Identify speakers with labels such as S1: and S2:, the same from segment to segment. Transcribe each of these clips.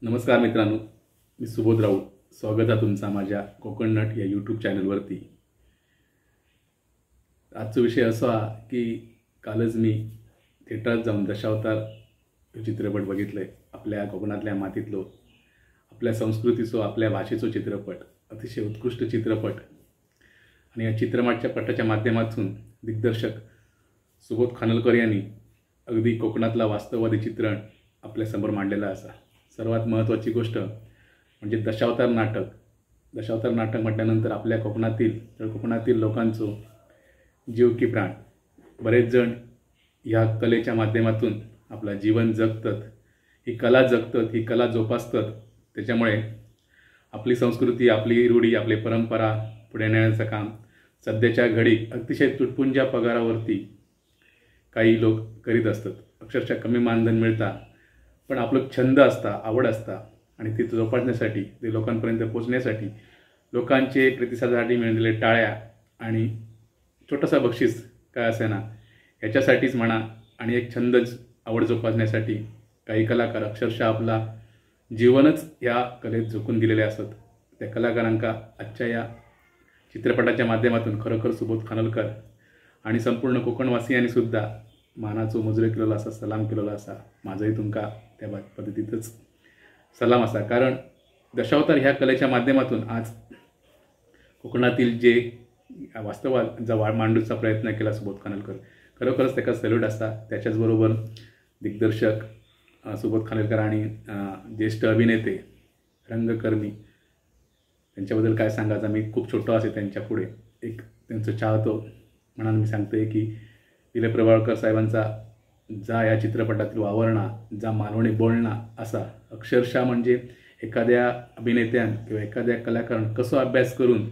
S1: नमस्कार मित्रांनो, मी सुबोध राऊत. स्वागत आहे तुमचा माझ्या कोकण नट या यूट्यूब चॅनलवरती. आजचा विषय असा की कालच मी थिएटरात जाऊन दशावतार चित्रपट बघितले. आपल्या कोकणातल्या मातीतलो, आपल्या संस्कृतीचो, आपल्या भाषेचो चित्रपट, अतिशय उत्कृष्ट चित्रपट. आणि या चित्रपटाच्या माध्यमातून दिग्दर्शक सुबोध खानोलकर यांनी अगदी कोकणातला वास्तववादी चित्रण आपल्यासमोर मांडलेलं असा. सर्वात महत्त्वाची गोष्ट म्हणजे दशावतार नाटक. दशावतार नाटक म्हटल्यानंतर आपल्या कोकणातील लोकांचो जीव की प्राण. बरेच जण ह्या कलेच्या माध्यमातून आपला जीवन जगतात, ही कला जगतात, ही कला जोपासतात. त्याच्यामुळे आपली संस्कृती, आपली रूढी, आपली परंपरा पुढे नेण्याचं काम सध्याच्या घडी अतिशय तुटपुंज्या पगारावरती काही लोक करीत असतात. अक्षरशः कमी मानधन मिळता, पण आपलं छंद असता, आवड असता आणि ती जोपासण्यासाठी, ते लोकांपर्यंत पोचण्यासाठी लोकांचे प्रतिसादासाठी मिळालेले टाळ्या आणि छोटंसं बक्षीस काय असे ना, याच्यासाठीच म्हणा आणि एक छंदच आवड जोपासण्यासाठी काही कलाकार अक्षरशः आपला जीवनच या कलेत झोकून दिलेले असतात. त्या कलाकारांका आजच्या या चित्रपटाच्या माध्यमातून खरोखर सुबोध खानोलकर आणि संपूर्ण कोकणवासियांनी सुद्धा मानाचो मुजरे केलेला असा, सलाम केलेला असा. माझंही तुमका त्या पद्धतीतच सलाम असा. कारण दशावतार ह्या कलेच्या माध्यमातून आज कोकणातील जे वास्तवात जा मांडूचा प्रयत्न केला सुबोध खानोलकर, खरोखरच त्याचा सॅल्यूट असा. त्याच्याचबरोबर दिग्दर्शक सुबोध खानोलकर आणि ज्येष्ठ अभिनेते, रंगकर्मी, त्यांच्याबद्दल काय सांगायचं. मी खूप छोटं असे त्यांच्या पुढे एक त्यांचं चाहतो म्हणून मी सांगतोय की दिलीप प्रभावळकर साहेबांचा जा या चित्रपटातील वावरणा, जा मालवणी बोलणा असा, अक्षरशः म्हणजे एखाद्या अभिनेत्यान किंवा एखाद्या कलाकारान कसं अभ्यास करून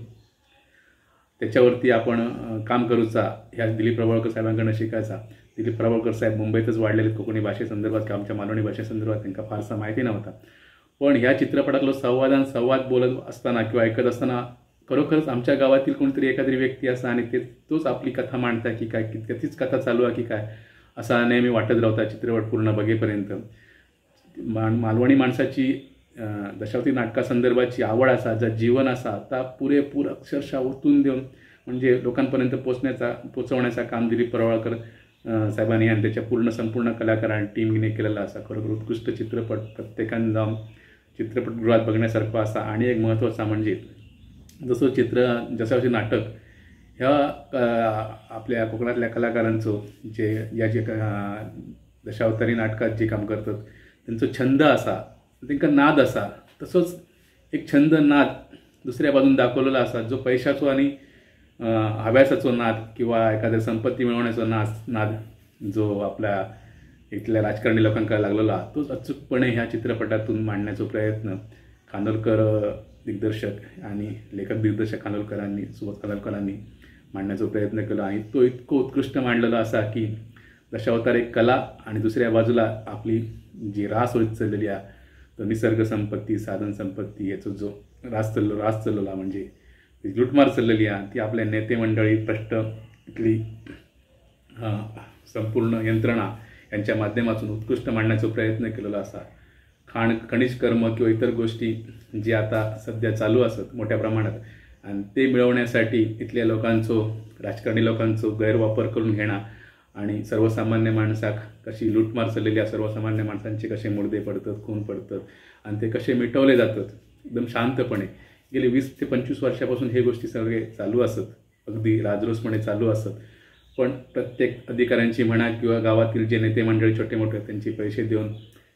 S1: त्याच्यावरती आपण काम करूचा, ह्या दिलीप प्रभावळकर साहेबांकडनं शिकायचा. दिलीप प्रभावळकर साहेब मुंबईतच वाढलेले कोकणी भाषेसंदर्भात किंवा आमच्या मालवणी भाषेसंदर्भात त्यांना फारसा माहिती नव्हता. पण ह्या चित्रपटातलं संवाद बोलत असताना किंवा ऐकत असताना खरोखरच आमच्या गावातील कोणतरी एखादी व्यक्ती असा आणि तोच आपली कथा मांडता की काय, तीच कथा चालू आहे की काय, असा नेहमी वाटत राहता चित्रपट पूर्ण बघेपर्यंत. मालवणी माणसाची दशावती नाटकासंदर्भाची आवड असा, ज्या जीवन असा, आता पुरेपूर अक्षरशः ओतून देऊन म्हणजे लोकांपर्यंत पोचवण्याचा काम दिलीप प्रभावळकर साहेबांनी आणि त्याच्या संपूर्ण कलाकारांनी टीमने केलेला असा. खरोखर उत्कृष्ट चित्रपट, प्रत्येकाने जाऊन चित्रपटगृहात बघण्यासारखा असा. आणि एक महत्त्वाचा म्हणजे जसं नाटक ह्या आपल्या कोकणातल्या कलाकारांचं जे दशावतारी नाटकात जे काम करतात त्यांचं छंद असा, त्यांचा नाद असा. तसंच एक छंद, नाद दुसऱ्या बाजून दाखवलेला असा, जो पैशाचो आणि हव्यासाचो नाद किंवा एखाद्या संपत्ती मिळवण्याचा नाद जो आपल्या इथल्या राजकारणी लोकांकडे लागलेला, तोच अचूकपणे ह्या चित्रपटातून मांडण्याचा प्रयत्न खानोलकर दिग्दर्शक आणि लेखक दिग्दर्शक खानोलकरांनी, सुबोध खानोलकरांनी मांडण्याचा प्रयत्न केला. आणि तो इतकं उत्कृष्ट मांडलेला असा की दशावतार एक कला आणि दुसऱ्या बाजूला आपली जी रास होत चाललेली आहे, तर निसर्ग संपत्ती, साधन संपत्ती, याचा जो रास चाललेला म्हणजे लुटमार चाललेली आहे, ती आपल्या नेते मंडळी, भ्रष्ट इथली संपूर्ण यंत्रणा यांच्या माध्यमातून उत्कृष्ट मांडण्याचा प्रयत्न केलेला असा. खनिज कर्म किंवा इतर गोष्टी जे आता सध्या चालू असत मोठ्या प्रमाणात, आणि ते मिळवण्यासाठी इथल्या राजकारणी लोकांचं गैरवापर करून घेणं आणि सर्वसामान्य माणसाक कशी लूटमार चाललेली आहे, सर्वसामान्य माणसांचे कसे मुर्दे पडतात, खून पडतात आणि ते कसे मिटवले जातात एकदम शांतपणे. गेली 20 ते 25 वर्षापासून हे गोष्टी सगळे चालू असत, अगदी राजरोसपणे चालू असत. पण प्रत्येक अधिकाऱ्यांची म्हणा किंवा गावातील जे नेते मंडळी छोटे मोठे त्यांचे पैसे देऊन,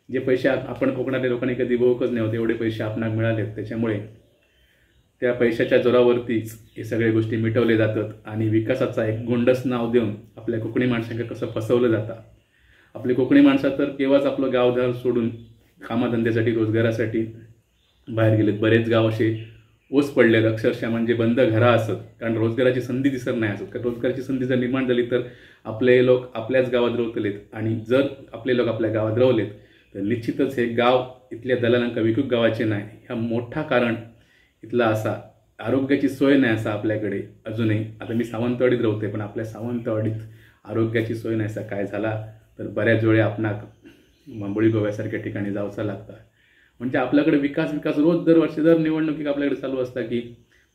S1: जे पैसे आपण कोकणातल्या लोकांनी कधी बघतच नव्हते, एवढे पैसे आपणाक मिळालेत. त्याच्यामुळे त्या पैशाच्या जोरावरतीच हे सगळे गोष्टी मिटवले जातात आणि विकासाचा एक गोंडस नाव देऊन आपल्या कोकणी माणसांना कसं फसवलं जातं. आपले कोकणी माणसं तर केव्हाच आपलं गावधार सोडून कामाधंद्यासाठी, रोजगारासाठी बाहेर गेलेत. बरेच गाव असे ओस पडलेत, अक्षरशः म्हणजे बंद घरा असत, कारण रोजगाराची संधी दिसत नाही असत. कारण रोजगाराची संधी जर निर्माण झाली तर आपले लोक आपल्याच गावात राहतलेत, आणि जर आपले लोक आपल्या गावात राहलेत तर निश्चितच हे गाव इथल्या दलालांका विकूक गावाचे नाही. ह्या मोठा कारण इथला असा, आरोग्याची सोय नाही असा आपल्याकडे अजूनही. आता मी सावंतवाडीत राहते, पण आपल्या सावंतवाडीत आरोग्याची सोय नाही असा. काय झाला तर बऱ्याच वेळे आपणाक मांबोळी गोव्यासारख्या ठिकाणी जावचं लागतं. म्हणजे आपल्याकडे विकास विकास रोज दरवर्षी दर निवडणुकीत आपल्याकडे चालू असता की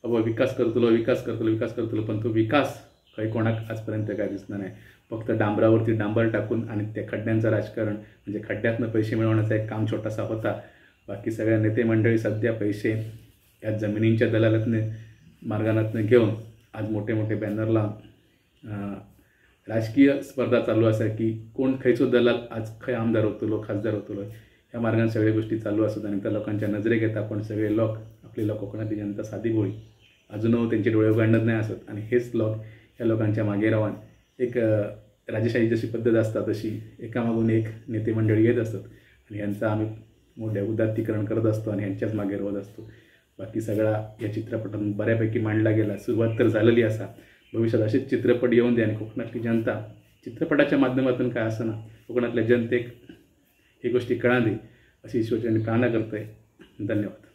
S1: बाबा विकास करतलो पण तो विकास काही कोणाक आजपर्यंत काय दिसला नाही. फक्त डांबरावरती डांबर टाकून आणि त्या खड्ड्यांचं राजकारण म्हणजे खड्ड्यातनं पैसे मिळवण्याचा एक काम छोटासा होता. बाकी सगळ्या नेते मंडळी सध्या पैसे या जमिनींच्या दलालातने मार्गानातनं घेऊन आज मोठे मोठे बॅनर लावून राजकीय स्पर्धा चालू असा की कोण खयचो दलाल आज खंय आमदार होतलो खासदार होतलो ह्या मार्गाने सगळ्या गोष्टी चालू असतात. आणि त्या लोकांच्या नजरेक येता पण सगळे लोक आपली कोकणातली जनता साधी भोळी अजूनही त्यांचे डोळे उघडत नाही असत. आणि हेच लोक या लोकांच्या मागे राहून एक राजेशाही जशी पद्धत असतात तशी एकामागून एक नेते मंडळी येत असतात आणि यांचं आम्ही मोठ्या उदात्तीकरण करत असतो आणि यांच्याच मागे रोवत असतो. बाकी सगळा या चित्रपटातून बऱ्यापैकी मांडला गेला. सुरुवात तर झालेली असा. भविष्यात असेच चित्रपट येऊन दे आणि कोकणातली जनता चित्रपटाच्या माध्यमातून काय असं ना कोकणातल्या जनतेक ही गोष्टी कळा दे अशी ईश्वरचरणी प्रार्थना करतोय. धन्यवाद.